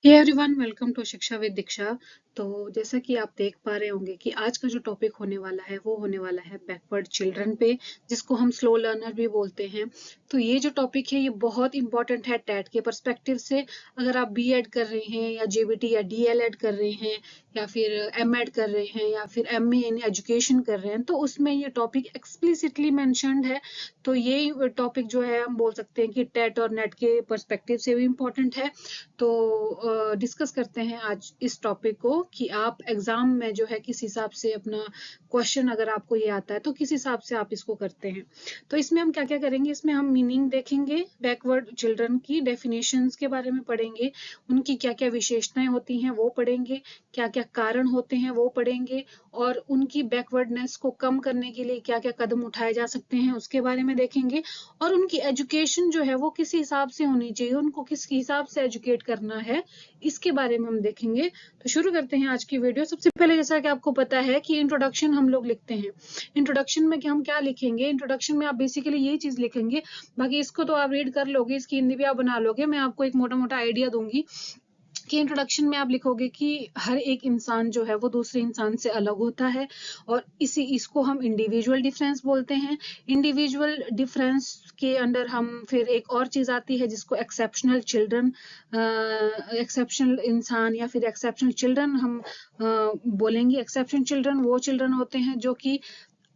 Hey everyone, welcome to शिक्षा with दीक्षा। तो जैसा कि आप देख पा रहे होंगे कि आज का जो टॉपिक होने वाला है वो होने वाला है बैकवर्ड चिल्ड्रन पे, जिसको हम स्लो लर्नर भी बोलते हैं। तो ये जो टॉपिक है ये बहुत इंपॉर्टेंट है टैट के पर्सपेक्टिव से। अगर आप बीएड कर रहे हैं या जेबीटी या डीएलएड कर रहे हैं या फिर एमएड कर रहे हैं या फिर एमए इन एजुकेशन कर रहे हैं तो उसमें ये टॉपिक एक्सप्लिसिटली मेंशन्ड है। तो ये टॉपिक जो है हम बोल सकते हैं कि टेट और नेट के पर्सपेक्टिव से भी इम्पोर्टेंट है। तो डिस्कस करते हैं आज इस टॉपिक को कि आप एग्जाम में जो है किस हिसाब से अपना क्वेश्चन, अगर आपको ये आता है तो किस हिसाब से आप इसको करते हैं। तो इसमें हम क्या क्या करेंगे, इसमें हम मीनिंग देखेंगे, बैकवर्ड चिल्ड्रन की डेफिनेशंस के बारे में पढ़ेंगे, उनकी क्या क्या विशेषताएं होती हैं वो पढ़ेंगे, क्या क्या कारण होते हैं वो पढ़ेंगे, और उनकी बैकवर्डनेस को कम करने के लिए क्या क्या कदम उठाए जा सकते हैं उसके बारे में देखेंगे, और उनकी एजुकेशन जो है वो किस हिसाब से होनी चाहिए, उनको किस हिसाब से एजुकेट करना है, इसके बारे में हम देखेंगे। तो शुरू करते हैं आज की वीडियो। सबसे पहले जैसा कि आपको पता है कि इंट्रोडक्शन हम लोग लिखते हैं। इंट्रोडक्शन में कि हम क्या लिखेंगे, इंट्रोडक्शन में आप बेसिकली यही चीज लिखेंगे, बाकी इसको तो आप रीड कर लोगे, इसकी हिंदी भी आप बना लोगे। मैं आपको एक मोटा मोटा आइडिया दूंगी कि इंट्रोडक्शन में आप लिखोगे कि हर एक इंसान जो है वो दूसरे इंसान से अलग होता है, और इसको हम इंडिविजुअल डिफरेंस बोलते हैं। इंडिविजुअल डिफरेंस के अंडर हम फिर एक और चीज आती है जिसको एक्सेप्शनल चिल्ड्रन, एक्सेप्शनल इंसान या फिर एक्सेप्शनल चिल्ड्रन हम बोलेंगे। एक्सेप्शनल चिल्ड्रन वो चिल्ड्रन होते हैं जो कि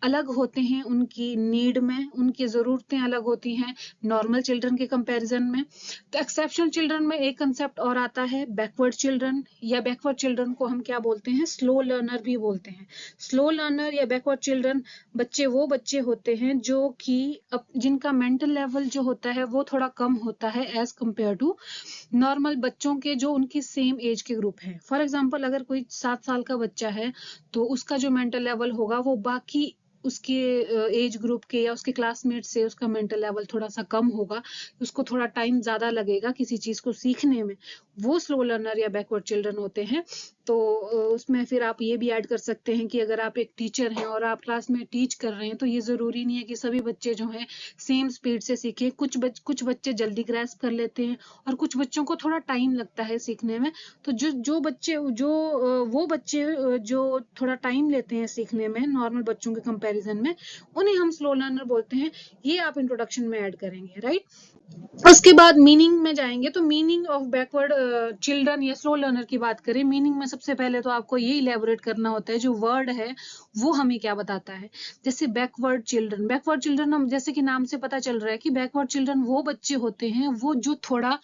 अलग होते हैं, उनकी नीड में उनकी ज़रूरतें अलग होती हैं नॉर्मल चिल्ड्रन के कंपैरिजन में। तो एक्सेप्शनल चिल्ड्रन में एक कंसेप्ट और आता है बैकवर्ड चिल्ड्रन, या बैकवर्ड चिल्ड्रन को हम क्या बोलते हैं, स्लो लर्नर भी बोलते हैं। स्लो लर्नर या बैकवर्ड चिल्ड्रन वो बच्चे होते हैं जो कि जिनका मेंटल लेवल जो होता है वो थोड़ा कम होता है एज कम्पेयर टू नॉर्मल बच्चों के जो उनकी सेम एज के ग्रुप हैं। फॉर एग्जाम्पल, अगर कोई 7 साल का बच्चा है तो उसका जो मेंटल लेवल होगा वो बाकी उसके एज ग्रुप के या उसके क्लासमेट से उसका मेंटल लेवल थोड़ा सा कम होगा, उसको थोड़ा टाइम ज्यादा लगेगा किसी चीज को सीखने में। वो स्लो लर्नर या बैकवर्ड चिल्ड्रन होते हैं। तो उसमें फिर आप ये भी ऐड कर सकते हैं कि अगर आप एक टीचर हैं और आप क्लास में टीच कर रहे हैं तो ये जरूरी नहीं है कि सभी बच्चे जो हैं सेम स्पीड से सीखें। कुछ बच्चे जल्दी ग्रैस्प कर लेते हैं और कुछ बच्चों को थोड़ा टाइम लगता है सीखने में। तो वो बच्चे जो थोड़ा टाइम लेते हैं सीखने में नॉर्मल बच्चों के कंपैरिजन में, उन्हें हम स्लो लर्नर बोलते हैं। ये आप इंट्रोडक्शन में ऐड करेंगे, राइट। उसके बाद मीनिंग में जाएंगे। तो मीनिंग ऑफ बैकवर्ड चिल्ड्रन या स्लो लर्नर की बात करें, मीनिंग में सबसे पहले तो आपको ये इलेबोरेट करना होता है जो वर्ड है वो हमें क्या बताता है। जैसे बैकवर्ड चिल्ड्रन हम जैसे कि नाम से पता चल रहा है कि बैकवर्ड चिल्ड्रन वो बच्चे होते हैं वो जो थोड़ा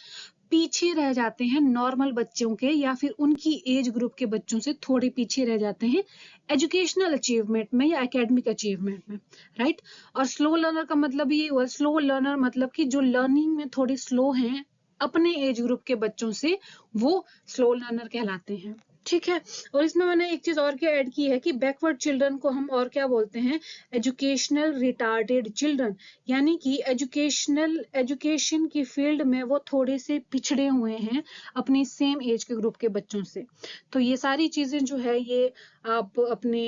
पीछे रह जाते हैं नॉर्मल बच्चों के, या फिर उनकी एज ग्रुप के बच्चों से थोड़े पीछे रह जाते हैं एजुकेशनल अचीवमेंट में या एकेडमिक अचीवमेंट में, राइट। और स्लो लर्नर का मतलब ये हुआ, स्लो लर्नर मतलब कि जो लर्निंग में थोड़े स्लो हैं अपने एज ग्रुप के बच्चों से, वो स्लो लर्नर कहलाते हैं, ठीक है। और इसमें मैंने एक चीज और क्या ऐड की है कि बैकवर्ड चिल्ड्रन को हम और क्या बोलते हैं, एजुकेशनल रिटार्डेड चिल्ड्रन, यानी कि एजुकेशन की फील्ड में वो थोड़े से पिछड़े हुए हैं अपनी सेम एज के ग्रुप के बच्चों से। तो ये सारी चीजें जो है ये आप अपने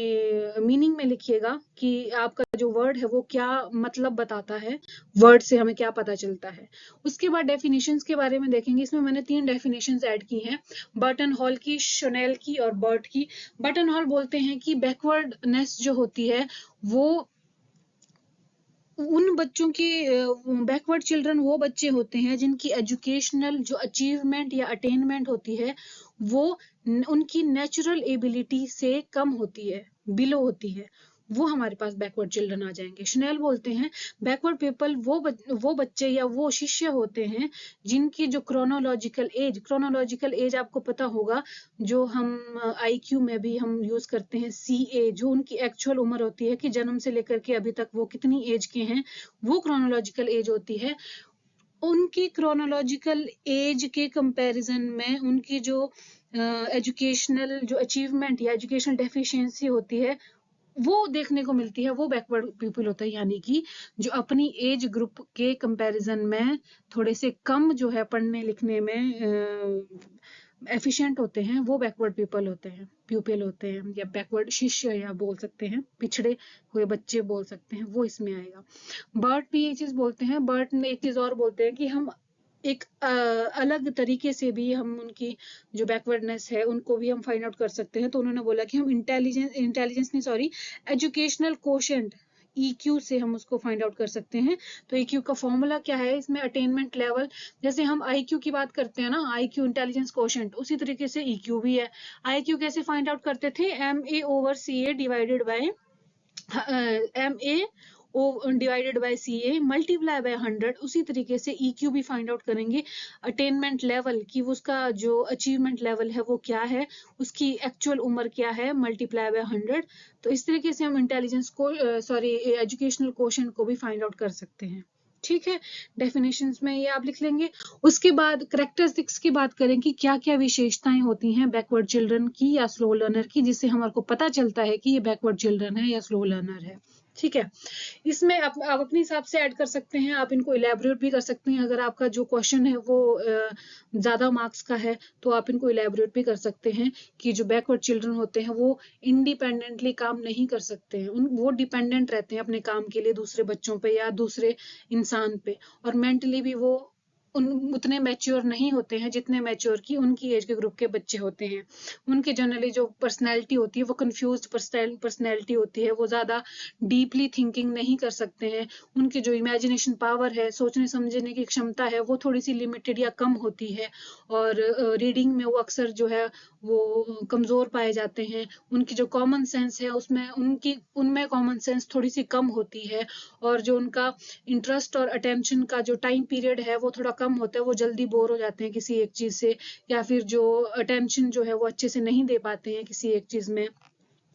मीनिंग में लिखिएगा कि आपका जो वर्ड है वो क्या मतलब बताता है, वर्ड से हमें क्या पता चलता है। उसके बाद डेफिनेशंस के बारे में देखेंगे। इसमें मैंने 3 डेफिनेशंस ऐड की हैं, बर्टन हॉल की, शनेल की और बर्ट की। बर्टन हॉल बोलते हैं कि बैकवर्डनेस जो होती है वो उन बच्चों की, बैकवर्ड चिल्ड्रन वो बच्चे होते हैं जिनकी एजुकेशनल जो अचीवमेंट या अटेनमेंट होती है वो उनकी नेचुरल एबिलिटी से कम होती है, बिलो होती है, वो हमारे पास बैकवर्ड चिल्ड्रन आ जाएंगे। शनेल बोलते हैं बैकवर्ड पीपल वो बच्चे या वो शिष्य होते हैं जिनकी जो क्रोनोलॉजिकल एज आपको पता होगा, जो हम आईक्यू में भी हम यूज करते हैं CA, जो उनकी एक्चुअल उम्र होती है कि जन्म से लेकर के अभी तक वो कितनी एज के हैं, वो क्रोनोलॉजिकल एज होती है। उनकी क्रोनोलॉजिकल एज के कंपैरिजन में उनकी जो एजुकेशनल जो अचीवमेंट या एजुकेशनल डेफिशिएंसी होती है वो देखने को मिलती है, वो बैकवर्ड पीपल होता है। यानी कि जो अपनी एज ग्रुप के कंपैरिजन में थोड़े से कम जो है पढ़ने लिखने में एफिशिएंट होते हैं, वो बैकवर्ड प्यूपिल होते हैं, या बैकवर्ड शिष्य या बोल सकते हैं पिछड़े हुए बच्चे बोल सकते हैं, वो इसमें आएगा। बर्ट भी ये चीज बोलते हैं, बर्ट ने एक चीज और बोलते हैं कि हम एक अलग तरीके से भी हम उनकी जो बैकवर्डनेस है उनको भी हम फाइंड आउट कर सकते हैं। तो उन्होंने बोला कि हम इंटेलिजेंस नहीं, सॉरी, एजुकेशनल कोशेंट EQ से हम उसको फाइंड आउट कर सकते हैं। तो EQ का फॉर्मूला क्या है, इसमें अटेनमेंट लेवल, जैसे हम IQ की बात करते हैं ना, IQ इंटेलिजेंस कोशेंट, उसी तरीके से EQ भी है। IQ कैसे फाइंड आउट करते थे, MA/CA divided by MA divided by CA multiply by 100। उसी तरीके से EQ भी फाइंड आउट करेंगे, अटेनमेंट लेवल कि उसका जो अचीवमेंट लेवल है वो क्या है, उसकी एक्चुअल उम्र क्या है, मल्टीप्लाई बाय 100। तो इस तरीके से हम इंटेलिजेंस को, सॉरी, एजुकेशनल क्वोशंट को भी फाइंड आउट कर सकते हैं। ठीक है, डेफिनेशंस में ये आप लिख लेंगे। उसके बाद करेक्टरिस्टिक्स की बात करें कि क्या क्या विशेषताएं होती हैं बैकवर्ड चिल्ड्रन की या स्लो लर्नर की, जिससे हमारे को पता चलता है कि ये बैकवर्ड चिल्ड्रन है या स्लो लर्नर है। ठीक है, इसमें आप अपने हिसाब से ऐड कर सकते हैं, आप इनको इलेबोरेट भी कर सकते हैं। अगर आपका जो क्वेश्चन है वो ज़्यादा मार्क्स का है तो आप इनको इलेबोरेट भी कर सकते हैं कि जो बैकवर्ड चिल्ड्रन होते हैं वो इंडिपेंडेंटली काम नहीं कर सकते हैं, वो डिपेंडेंट रहते हैं अपने काम के लिए दूसरे बच्चों पे या दूसरे इंसान पे, और मेंटली भी वो उतने मैच्योर नहीं होते हैं जितने मैच्योर की उनकी एज के ग्रुप के बच्चे होते हैं। उनकी जनरली जो पर्सनैलिटी होती है वो कंफ्यूज्ड पर्सनैलिटी होती है, वो ज़्यादा डीपली थिंकिंग नहीं कर सकते हैं। उनकी जो इमेजिनेशन पावर है, सोचने समझने की क्षमता है, वो थोड़ी सी लिमिटेड या कम होती है। और रीडिंग में वो अक्सर जो है वो कमज़ोर पाए जाते हैं। उनकी जो कॉमन सेंस है उसमें उनमें कॉमन सेंस थोड़ी सी कम होती है। और जो उनका इंटरेस्ट और अटेंशन का जो टाइम पीरियड है वो थोड़ा कम होता है, वो जल्दी बोर हो जाते हैं किसी एक चीज़ से, या फिर जो अटेंशन जो है वो अच्छे से नहीं दे पाते हैं किसी एक चीज़ में।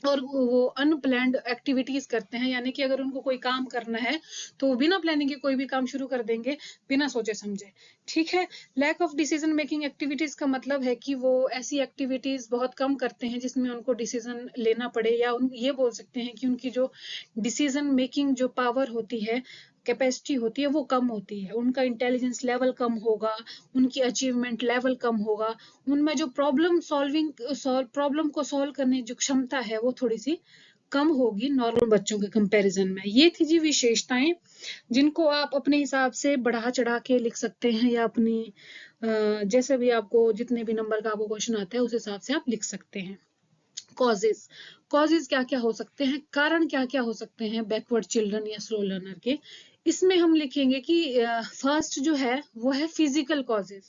और वो अनप्लैन्ड एक्टिविटीज करते हैं, यानी कि अगर उनको कोई काम करना है तो वो बिना प्लानिंग के कोई भी काम शुरू कर देंगे बिना सोचे समझे। ठीक है, lack of decision making activities का मतलब है कि वो ऐसी एक्टिविटीज बहुत कम करते हैं जिसमें उनको डिसीजन लेना पड़े, या ये बोल सकते हैं कि उनकी जो डिसीजन मेकिंग जो पावर होती है, कैपेसिटी होती है, वो कम होती है। उनका इंटेलिजेंस लेवल कम होगा, उनकी अचीवमेंट लेवल कम होगा, उनमें जो प्रॉब्लम को सॉल्व करने की जो क्षमता है वो थोड़ी सी कम होगी नॉर्मल बच्चों के कंपैरिजन में। ये थी जी विशेषताएं, जिनको आप अपने हिसाब से बढ़ा चढ़ा के लिख सकते हैं, या अपनी जैसे भी आपको जितने भी नंबर का आपको क्वेश्चन आता है उस हिसाब से आप लिख सकते हैं। कॉजेज, कॉजेज क्या क्या हो सकते हैं, कारण क्या क्या हो सकते हैं बैकवर्ड चिल्ड्रन या स्लो लर्नर के। इसमें हम लिखेंगे कि फर्स्ट जो है वो है फिजिकल कॉजेज।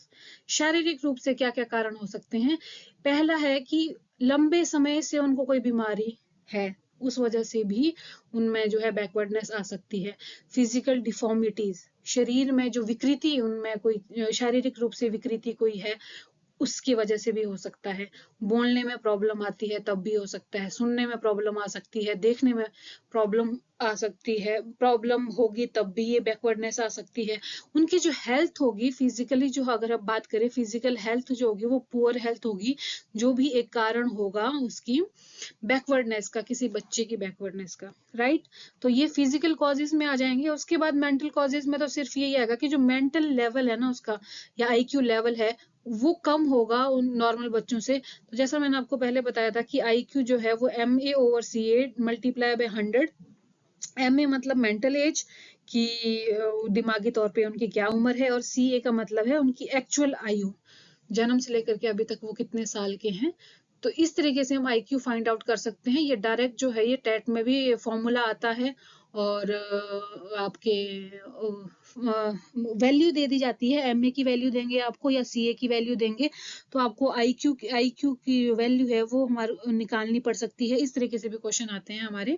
शारीरिक रूप से क्या क्या कारण हो सकते हैं, पहला है कि लंबे समय से उनको कोई बीमारी है, उस वजह से भी उनमें जो है बैकवर्डनेस आ सकती है। फिजिकल डिफॉर्मिटीज, शरीर में जो विकृति, उनमें कोई शारीरिक रूप से विकृति कोई है उसकी वजह से भी हो सकता है। बोलने में प्रॉब्लम आती है तब भी हो सकता है, सुनने में प्रॉब्लम आ सकती है, देखने में प्रॉब्लम आ सकती है, प्रॉब्लम होगी तब भी ये बैकवर्डनेस आ सकती है। उनकी जो हेल्थ होगी फिजिकली, जो अगर आप बात करें फिजिकल हेल्थ जो होगी वो पुअर हेल्थ होगी, जो भी एक कारण होगा उसकी बैकवर्डनेस का, किसी बच्चे की बैकवर्डनेस का, राइट। तो ये फिजिकल कॉजेज में आ जाएंगे। उसके बाद मेंटल कॉजेज में तो सिर्फ यही आएगा कि जो मेंटल लेवल है ना उसका, या IQ लेवल है, वो कम होगा उन नॉर्मल बच्चों से। तो जैसा मैंने आपको पहले बताया था कि IQ जो है वो MA/CA मल्टीप्लाई बाय 100। MA मतलब मेंटल एज कि दिमागी तौर पे उनकी क्या उम्र है, और CA का मतलब है उनकी एक्चुअल आयु, जन्म से लेकर के अभी तक वो कितने साल के हैं। तो इस तरीके से हम IQ फाइंड आउट कर सकते हैं। ये डायरेक्ट जो है ये टेट में भी फॉर्मूला आता है, और आपके वैल्यू दे दी जाती है, MA की वैल्यू देंगे आपको या CA की वैल्यू देंगे तो आपको IQ की वैल्यू है वो हमारे निकालनी पड़ सकती है। इस तरीके से भी क्वेश्चन आते हैं हमारे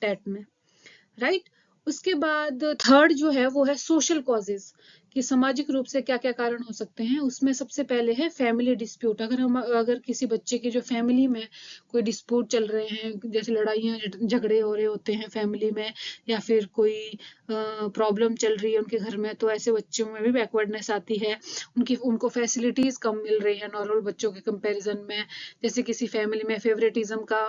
टेट में, राइट। उसके बाद थर्ड जो है वो है सोशल कॉजेज, कि सामाजिक रूप से क्या क्या कारण हो सकते हैं। उसमें सबसे पहले है फैमिली डिस्प्यूट। अगर किसी बच्चे के जो फैमिली में कोई डिस्प्यूट चल रहे हैं, जैसे लड़ाइयाँ झगड़े हो रहे होते हैं फैमिली में, या फिर कोई प्रॉब्लम चल रही है उनके घर में, तो ऐसे बच्चों में भी बैकवर्डनेस आती है। उनको फैसिलिटीज कम मिल रही है नॉर्मल बच्चों के कंपैरिजन में। जैसे किसी फैमिली में फेवरेटिज्म का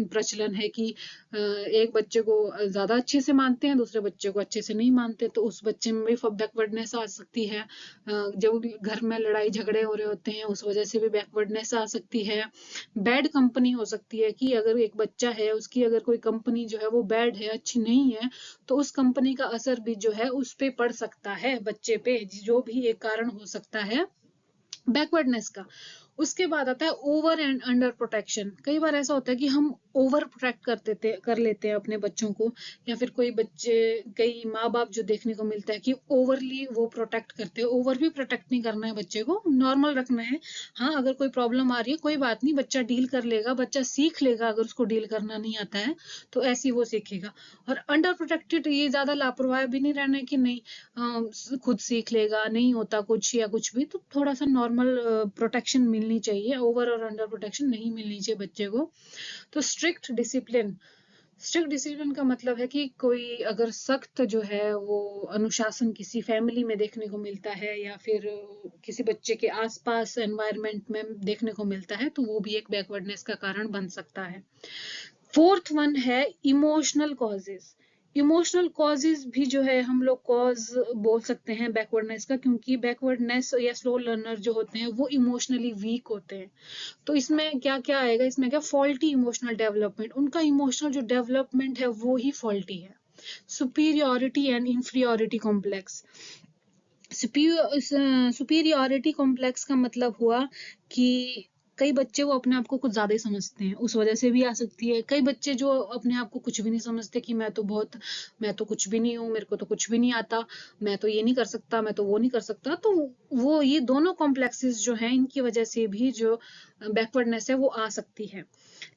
प्रचलन है कि एक बच्चे को ज्यादा अच्छे से मानते हैं, दूसरे बच्चे को अच्छे से नहीं मानते, तो उस बच्चे में भी बैकवर्डनेस आ सकती है। जब घर में लड़ाई झगड़े हो रहे होते हैं उस वजह से भी बैकवर्डनेस आ सकती है। बैड कंपनी हो सकती है कि अगर एक बच्चा है उसकी अगर कोई कंपनी जो है वो बैड है, अच्छी नहीं है, तो उस कंपनी का असर भी जो है उस पे पड़ सकता है बच्चे पे, जो भी एक कारण हो सकता है बैकवर्डनेस का। उसके बाद आता है ओवर एंड अंडर प्रोटेक्शन। कई बार ऐसा होता है कि हम ओवर प्रोटेक्ट कर लेते हैं अपने बच्चों को, या फिर कोई बच्चे, कई माँ बाप जो देखने को मिलता है कि ओवरली वो प्रोटेक्ट करते हैं। ओवर भी प्रोटेक्ट नहीं करना है बच्चे को, नॉर्मल रखना है। हाँ, अगर कोई प्रॉब्लम आ रही है कोई बात नहीं, बच्चा डील कर लेगा, बच्चा सीख लेगा। अगर उसको डील करना नहीं आता है तो ऐसे ही वो सीखेगा। और अंडर प्रोटेक्टेड ये ज्यादा लापरवाह भी नहीं रहना है कि नहीं खुद सीख लेगा, नहीं होता कुछ या कुछ भी, तो थोड़ा सा नॉर्मल प्रोटेक्शन मिलनी चाहिए, ओवर और अंडर प्रोटेक्शन नहीं मिलनी चाहिए बच्चे को। तो स्ट्रिक्ट डिसिप्लिन का मतलब है कि कोई अगर सख्त जो है वो अनुशासन किसी फैमिली में देखने को मिलता है या फिर किसी बच्चे के आसपास एनवायरनमेंट में देखने को मिलता है, तो वो भी एक बैकवर्डनेस का कारण बन सकता है। फोर्थ वन है इमोशनल कॉजेज। इमोशनल कॉजेज भी जो है हम लोग कॉज बोल सकते हैं बैकवर्डनेस का, क्योंकि बैकवर्डनेस या स्लो लर्नर जो होते हैं वो इमोशनली वीक होते हैं। तो इसमें क्या क्या आएगा, इसमें क्या फॉल्टी इमोशनल डेवलपमेंट, उनका इमोशनल जो डेवलपमेंट है वो ही फॉल्टी है। Superiority and inferiority complex. Superiority complex का मतलब हुआ कि कई बच्चे वो अपने आप को कुछ ज्यादा ही समझते हैं, उस वजह से भी आ सकती है। कई बच्चे जो अपने आप को कुछ भी नहीं समझते कि मैं तो कुछ भी नहीं हूँ, मेरे को तो कुछ भी नहीं आता, मैं तो ये नहीं कर सकता, मैं तो वो नहीं कर सकता। तो वो ये दोनों कॉम्प्लेक्सेस जो हैं इनकी वजह से भी जो बैकवर्डनेस है वो आ सकती है।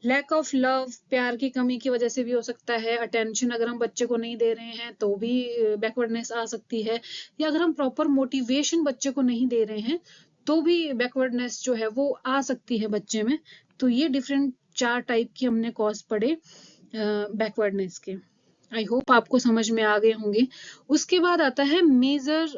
लैक ऑफ लव, प्यार की कमी की वजह से भी हो सकता है। अटेंशन अगर हम बच्चे को नहीं दे रहे हैं तो भी बैकवर्डनेस आ सकती है। या अगर हम प्रॉपर मोटिवेशन बच्चे को नहीं दे रहे हैं तो भी बैकवर्डनेस जो है वो आ सकती है बच्चे में। तो ये डिफरेंट 4 टाइप की हमने कॉज पढ़े बैकवर्डनेस के। आई होप आपको समझ में आ गए होंगे। उसके बाद आता है मेजर्स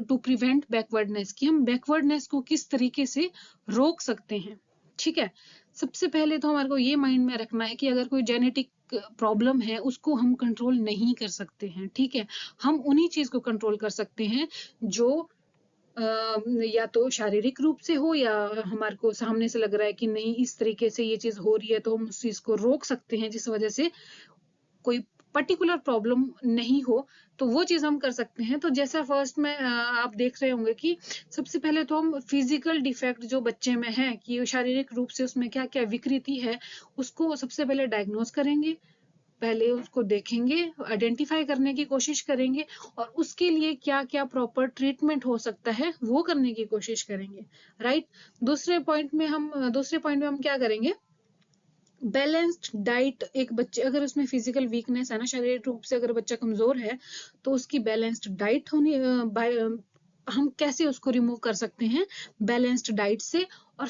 टू प्रिवेंट बैकवर्डनेस, कि हम बैकवर्डनेस को किस तरीके से रोक सकते हैं। ठीक है, सबसे पहले तो हमारे को ये माइंड में रखना है कि अगर कोई जेनेटिक प्रॉब्लम है उसको हम कंट्रोल नहीं कर सकते हैं। ठीक है, हम उन्हीं चीज को कंट्रोल कर सकते हैं जो या तो शारीरिक रूप से हो, या हमारे को सामने से लग रहा है कि नहीं इस तरीके से ये चीज हो रही है तो हम उस चीज को रोक सकते हैं, जिस वजह से कोई पर्टिकुलर प्रॉब्लम नहीं हो। तो वो चीज हम कर सकते हैं। तो जैसा फर्स्ट में आप देख रहे होंगे कि सबसे पहले तो हम फिजिकल डिफेक्ट जो बच्चे में है कि शारीरिक रूप से उसमें क्या क्या विकृति है उसको सबसे पहले डायग्नोज करेंगे, पहले उसको देखेंगे, आइडेंटिफाई करने की कोशिश करेंगे, और उसके लिए क्या क्या प्रॉपर ट्रीटमेंट हो सकता है वो करने की कोशिश करेंगे। राइट। दूसरे पॉइंट में हम क्या करेंगे, बैलेंस्ड डाइट। एक बच्चे अगर उसमें फिजिकल वीकनेस है ना, शारीरिक रूप से अगर बच्चा कमजोर है तो उसकी बैलेंस्ड डाइट होनी हम कैसे उसको रिमूव कर सकते हैं, बैलेंस्ड डाइट से और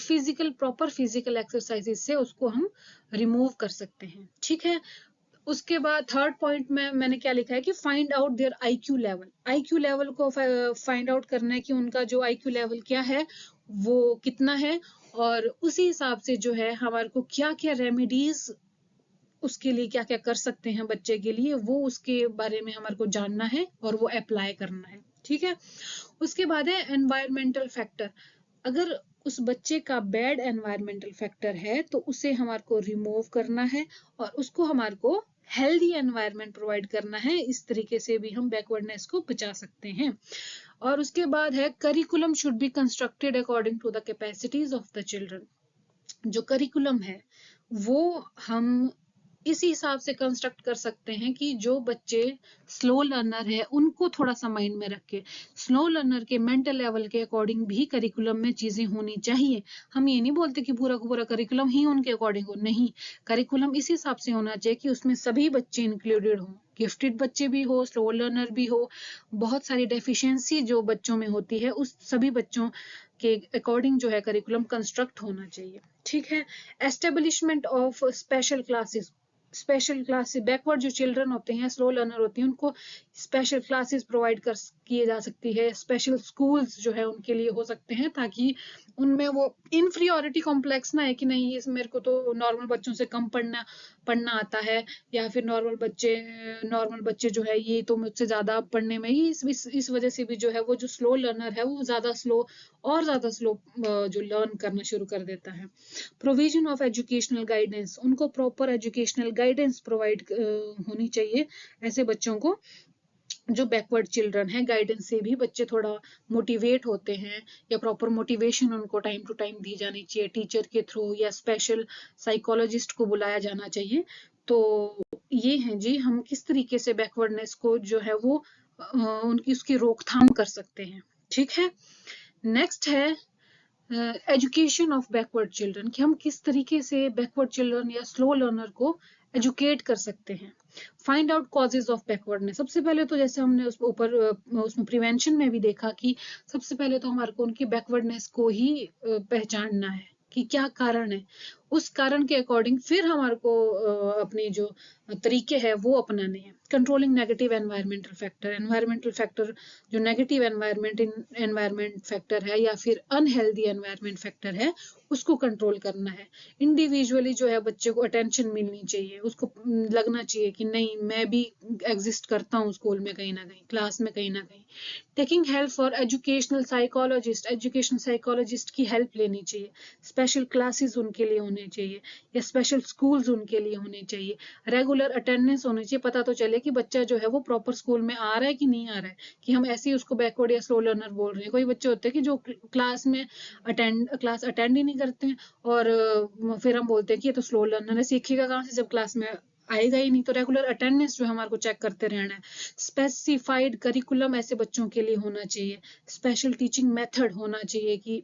प्रॉपर फिजिकल एक्सरसाइजेस से उसको हम रिमूव कर सकते हैं। ठीक है। उसके बाद थर्ड पॉइंट में मैंने क्या लिखा है कि find out their IQ level को फाइंड आउट करना है कि उनका जो आईक्यू लेवल क्या है, वो कितना है, और उसी हिसाब से जो है हमारे को क्या क्या रेमेडीज उसके लिए क्या क्या कर सकते हैं बच्चे के लिए, वो उसके बारे में हमारे को जानना है और वो अप्लाई करना है। ठीक है। उसके बाद है एनवायरमेंटल फैक्टर। अगर उस बच्चे का बैड एनवायरमेंटल फैक्टर है तो उसे हमारे को रिमूव करना है और उसको हमारे को हेल्दी एनवायरनमेंट प्रोवाइड करना है। इस तरीके से भी हम बैकवर्डनेस को बचा सकते हैं। और उसके बाद है curriculum should be constructed according to the capacities of the children. जो करिकुलम है वो हम इसी हिसाब से कंस्ट्रक्ट कर सकते हैं कि जो बच्चे स्लो लर्नर है उनको थोड़ा सा माइंड में रख के, स्लो लर्नर के मेंटल लेवल के अकॉर्डिंग भी करिकुलम में चीजें होनी चाहिए। हम ये नहीं बोलते कि पूरा का पूरा करिकुलम ही उनके अकॉर्डिंग हो, नहीं, करिकुलम इस हिसाब से होना चाहिए कि उसमें सभी बच्चे इंक्लूडेड हो, गिफ्टेड बच्चे भी हो, स्लो लर्नर भी हो, बहुत सारी डेफिशिएंसी जो बच्चों में होती है उस सभी बच्चों के अकॉर्डिंग जो है करिकुलम कंस्ट्रक्ट होना चाहिए। ठीक है। Establishment of special classes. Special classes, backward जो चिल्ड्रन होते हैं, स्लो लर्नर होते हैं, उनको स्पेशल क्लासेस प्रोवाइड कर किए जा सकती है, स्पेशल स्कूल्स जो है उनके लिए हो सकते हैं, ताकि उनमें वो इनफीरियोरिटी कॉम्प्लेक्स ना है कि नहीं इस मेरे को तो नॉर्मल बच्चों से कम पढ़ना पढ़ना आता है, या फिर नॉर्मल बच्चे जो है ये तो मुझसे ज्यादा पढ़ने में ही इस वजह से भी जो है वो जो स्लो लर्नर है वो ज्यादा स्लो जो लर्न करना शुरू कर देता है। प्रोविजन ऑफ एजुकेशनल गाइडेंस, उनको प्रॉपर एजुकेशनल गाइडेंस प्रोवाइड होनी चाहिए ऐसे बच्चों को जो बैकवर्ड चिल्ड्रन है। गाइडेंस से भी बच्चे थोड़ा मोटिवेट होते हैं, या प्रॉपर मोटिवेशन उनको टाइम टू टाइम दी जानी चाहिए टीचर के थ्रू, या स्पेशल साइकोलॉजिस्ट को बुलाया जाना चाहिए। तो ये है जी, हम किस तरीके से बैकवर्डनेस को जो है वो उनकी उसकी रोकथाम कर सकते हैं। ठीक है, नेक्स्ट है एजुकेशन ऑफ बैकवर्ड चिल्ड्रन, कि हम किस तरीके से बैकवर्ड चिल्ड्रन या स्लो लर्नर को एजुकेट कर सकते हैं। Find out causes of backwardness, सबसे पहले तो जैसे हमने उसमें प्रिवेंशन में भी देखा कि सबसे पहले तो हमारे को उनकी बैकवर्डनेस को ही पहचानना है कि क्या कारण है, उस कारण के अकॉर्डिंग फिर हमारे को अपने जो तरीके हैं वो अपनाने हैं। कंट्रोलिंग नेगेटिव एनवायरमेंटल फैक्टर जो नेगेटिव एनवायरमेंट फैक्टर है या फिर अनहेल्दी एनवायरमेंट फैक्टर है उसको कंट्रोल करना है। इंडिविजुअली जो है बच्चे को अटेंशन मिलनी चाहिए, उसको लगना चाहिए कि नहीं मैं भी एग्जिस्ट करता हूँ स्कूल में कहीं ना कहीं, क्लास में कहीं ना कहीं। Taking help for educational psychologist की हेल्प लेनी चाहिए, स्पेशल क्लासेस उनके लिए होने चाहिए या स्पेशल स्कूल्स उनके लिए होने चाहिए। रेगुलर अटेंडेंस होनी चाहिए, पता तो चले कि बच्चा जो है वो प्रॉपर स्कूल में आ रहा है कि नहीं आ रहा है, कि हम ऐसे ही उसको बैकवर्ड या स्लो लर्नर बोल रहे हैं। कोई बच्चे होते हैं कि जो क्लास अटेंड ही नहीं करते हैं, और फिर हम बोलते हैं कि ये तो स्लो लर्नर है, सीखेगा कहाँ से जब क्लास में आएगा ही नहीं। तो रेगुलर अटेंडेंस जो है हमारे को चेक करते रहना है। स्पेसिफाइड करिकुलम ऐसे बच्चों के लिए होना चाहिए, स्पेशल टीचिंग मेथड होना चाहिए कि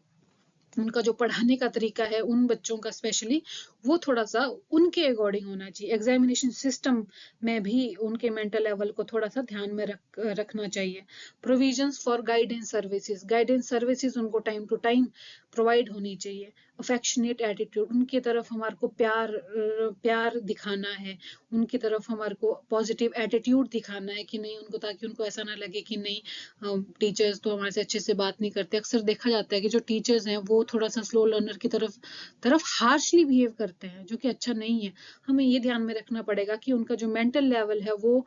उनका जो पढ़ाने का तरीका है उन बच्चों का स्पेशली वो थोड़ा सा उनके अकॉर्डिंग होना चाहिए। एग्जामिनेशन सिस्टम में भी उनके मेंटल लेवल को थोड़ा सा ध्यान में रखना चाहिए। प्रोविजंस फॉर गाइडेंस सर्विसेज उनको टाइम टू टाइम प्रोवाइड होनी चाहिए। अफेक्शनेट एटीट्यूड, उनकी तरफ हमारे को प्यार दिखाना है, उनकी तरफ हमारे को पॉजिटिव एटीट्यूड दिखाना है कि नहीं उनको, ताकि उनको ऐसा ना लगे कि नहीं टीचर्स तो हमारे से अच्छे से बात नहीं करते। अक्सर देखा जाता है कि जो टीचर्स हैं वो थोड़ा सा स्लो लर्नर की तरफ हार्शली बिहेव करते हैं, जो कि अच्छा नहीं है। हमें ये ध्यान में रखना पड़ेगा कि उनका जो मेंटल लेवल है वो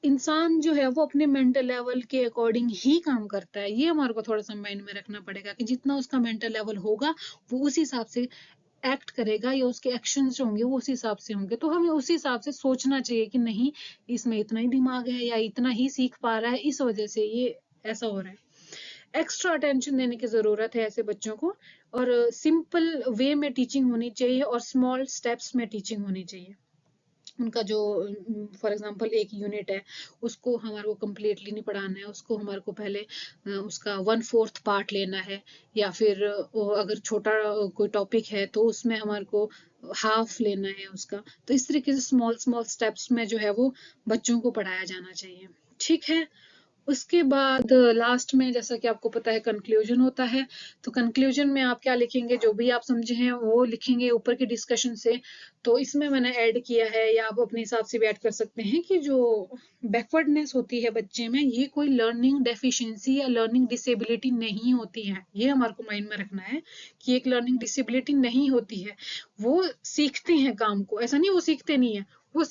इंसान जो है वो अपने मेंटल लेवल के अकॉर्डिंग ही काम करता है। ये हमारे को थोड़ा सा माइंड में रखना पड़ेगा कि जितना उसका मेंटल लेवल होगा वो उस हिसाब से एक्ट करेगा, या उसके एक्शंस जो होंगे वो उस हिसाब से होंगे। तो हमें उस हिसाब से सोचना चाहिए कि नहीं इसमें इतना ही दिमाग है या इतना ही सीख पा रहा है, इस वजह से ये ऐसा हो रहा है। एक्स्ट्रा अटेंशन देने की जरूरत है ऐसे बच्चों को, और सिंपल वे में टीचिंग होनी चाहिए और स्मॉल स्टेप्स में टीचिंग होनी चाहिए। उनका जो फॉर एग्जांपल एक यूनिट है उसको हमारे को कम्प्लीटली नहीं पढ़ाना है, उसको हमारे को पहले उसका 1/4 पार्ट लेना है, या फिर अगर छोटा कोई टॉपिक है तो उसमें हमारे को हाफ लेना है उसका। तो इस तरीके से स्मॉल स्मॉल स्टेप्स में जो है वो बच्चों को पढ़ाया जाना चाहिए। ठीक है, उसके बाद लास्ट में जैसा कि आपको पता है कंक्लूजन होता है। तो कंक्लूजन में आप क्या लिखेंगे, जो भी आप समझे हैं वो लिखेंगे ऊपर के डिस्कशन से। तो इसमें मैंने ऐड किया है, या आप अपने हिसाब से भी ऐड कर सकते हैं, कि जो बैकवर्डनेस होती है बच्चे में ये कोई लर्निंग डेफिशिएंसी या लर्निंग डिसेबिलिटी नहीं होती है। ये हमारे को माइंड में रखना है कि एक लर्निंग डिसेबिलिटी नहीं होती है। वो सीखते हैं काम को, ऐसा नहीं वो सीखते नहीं है, वो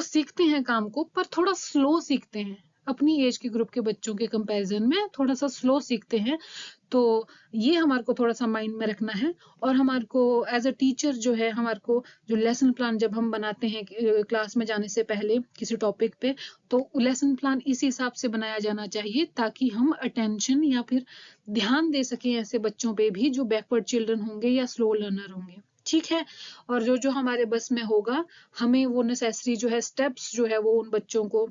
सीखते हैं काम को, पर थोड़ा स्लो सीखते हैं। अपनी एज के ग्रुप के बच्चों के कंपैरिजन में थोड़ा सा स्लो सीखते हैं। तो ये हमारे को थोड़ा सा माइंड में रखना है। और हमारे को एज अ टीचर जो है हमारे को जो लेसन प्लान जब हम बनाते हैं क्लास में जाने से पहले किसी टॉपिक पे, तो लेसन प्लान इस हिसाब से बनाया जाना चाहिए ताकि हम अटेंशन या फिर ध्यान दे सकें ऐसे बच्चों पे भी जो बैकवर्ड चिल्ड्रन होंगे या स्लो लर्नर होंगे। ठीक है, और जो जो हमारे बस में होगा हमें वो नेसेसरी जो है स्टेप्स जो है वो उन बच्चों को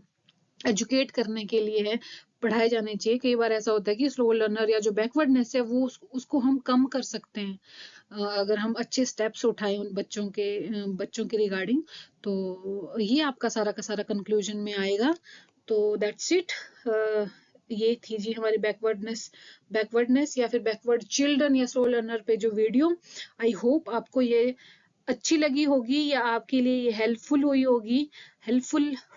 एजुकेट करने के लिए है, पढ़ाए जाने चाहिए। कई बार ऐसा होता है कि स्लो लर्नर या जो बैकवर्डनेस है वो उसको हम कम कर सकते हैं अगर हम अच्छे स्टेप्स उठाएं उन बच्चों के रिगार्डिंग। तो ये आपका सारा का सारा कंक्लूजन में आएगा। तो दैट्स इट। ये थी जी हमारी बैकवर्डनेस या फिर बैकवर्ड चिल्ड्रन या स्लो लर्नर पे जो वीडियो। आई होप आपको ये अच्छी लगी होगी या आपके लिए ये हेल्पफुल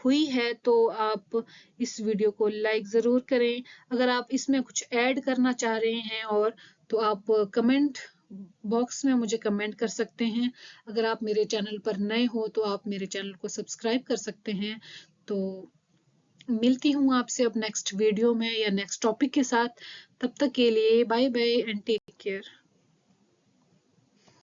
हुई है तो आप इस वीडियो को लाइक ज़रूर करें। अगर आप इसमें कुछ ऐड करना चाह रहे हैं और तो आप कमेंट बॉक्स में मुझे कमेंट कर सकते हैं। अगर आप मेरे चैनल पर नए हो तो आप मेरे चैनल को सब्सक्राइब कर सकते हैं। तो मिलती हूँ आपसे अब नेक्स्ट वीडियो में या नेक्स्ट टॉपिक के साथ। तब तक के लिए bye bye and take care.